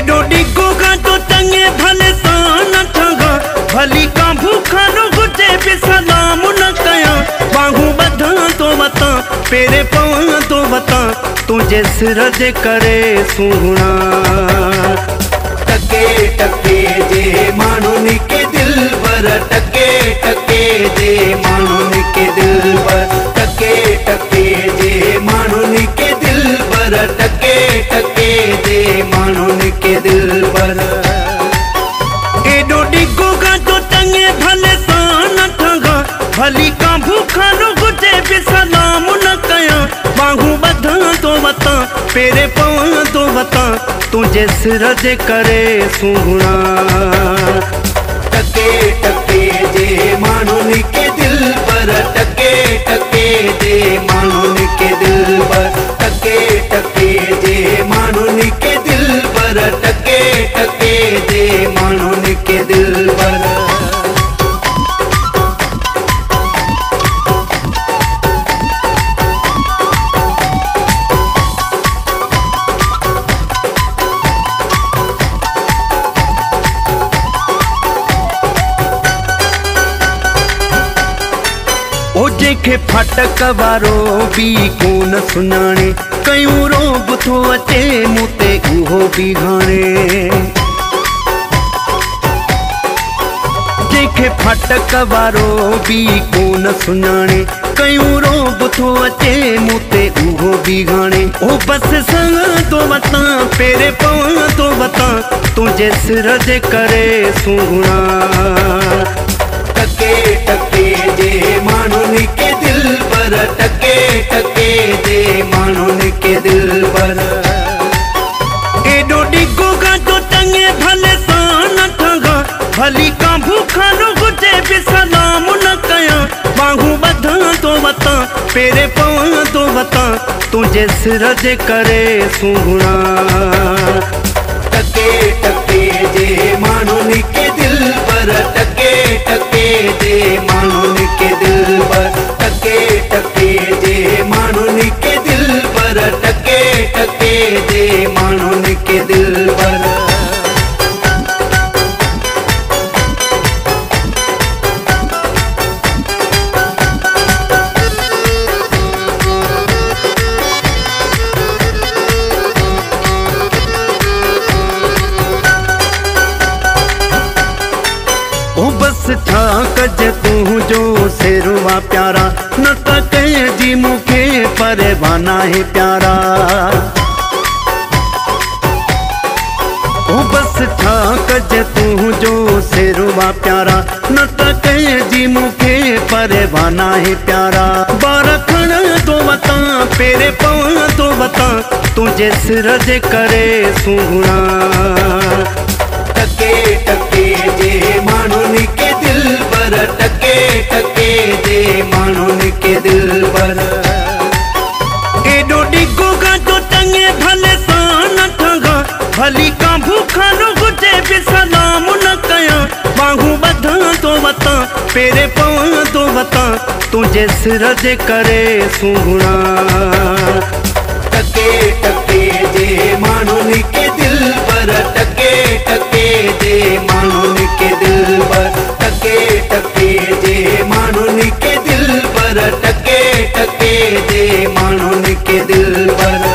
एडो डिगो का तो टंगे भले सान ठगा भली का भूखा नो गुजे भी सलाम न कया बाहू बधा तो बता पेरे पवा तो बता तुझे सिर जे करे सुना टके टके जे मानुनी के दिल पर टके टके जे मानुनी के दिल पर टके टके जे मानुनी के दिल पर टके टके जे मानुनी के दिल पर एडो डिगो का तो टंगे भले सान ठगा भली का भूखा नो गुजे भी सलाम न कया बाहू बधा तो बता पेरे पवा तो बता तुझे सिर जे करे सुना टके टके जे मानुनी के दिल पर टके टके जे मानुनी के दिल पर टके टके जे मानुनी के दिल पर टके टके जे मानुनी के दिल पर ओ जेके फाटक वारो भी कोन सुनाने कयूं रोग थो अचे मुते उहो भी हाणे जेके फाटक वारो भी कोन सुनाने कयूं रोग थो अचे मुते उहो भी हाणे ओ बस संग तो बता पेरे पवा तो बता तुझे सिर जे करे सुना टके टके जे मानुनी के दिल पर टके टके जे मानुनी के दिल पर एडो डिगो का तो टंगे भले सान ठगा भली का भूखा नो गुजे भी सलाम न कया बाहू बधा तो बता पेरे पवा तो बता तुझे सिर जे करे सुना टके टके जे मानुनी के दिल पर टके टके जे मानुनी के दिल पर टके टके जे मानुनी के दिल पर टके टके जे मानुनी के दिल पर ओ बस ठा कज तू जो सिरवा प्यारा न त कहे जी मुखे परवाना है प्यारा ओ बस ठा कज तू जो सिरवा प्यारा न त कहे जी मुखे परवाना है प्यारा बारखण तो बता पेरे पवा तो बता तुझे सिर जे करे सुना टके टके जे मानुनी के दिल पर टके टके जे मानुनी के दिल पर एडो डिगो का तो टंगे भले सान ठगा भली का भूखा नो गुजे भी सलाम न कया बाहू बधा तो बता पेरे पवा तो बता तुझे सिर जे करे सुना टके टके जे मानुनी के दिल पर टके टके जे मानुनी के दिल पर टके टके जे मानुनी के दिल पर टके टके जे मानुनी के दिल पर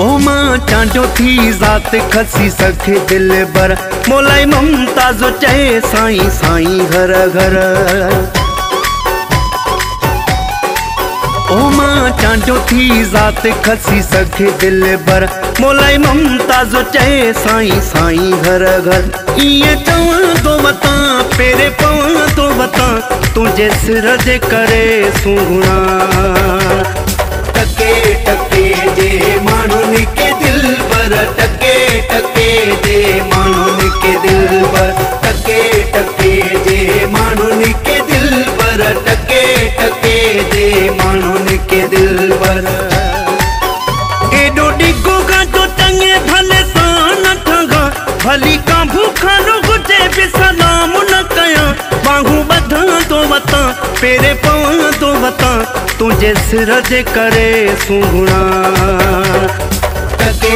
ओ मां चांडो थी ज़ात खसी सखे दिल बर मोलाई ममताज़ो चए साईं साईं घर घर ओ मां चांडो थी ज़ात खसी सखे दिल बर मोलाई ममताज़ो चए साईं साईं घर घर इए चवा तो बता पेरे पवा तो बता तुझे सिर जे करे सुना टके टके जे मानुनी के दिल पर टके टके जे मानुनी के दिल पर टके टके जे मानुनी के दिल पर टके टके जे मानुनी के दिल पर एडो डिगो हाली का भूखा गुजे भी सलाम न कया बाहू बधा तो बता पेरे पवा तो बता तुझे सिर जे करे सुगुणा टके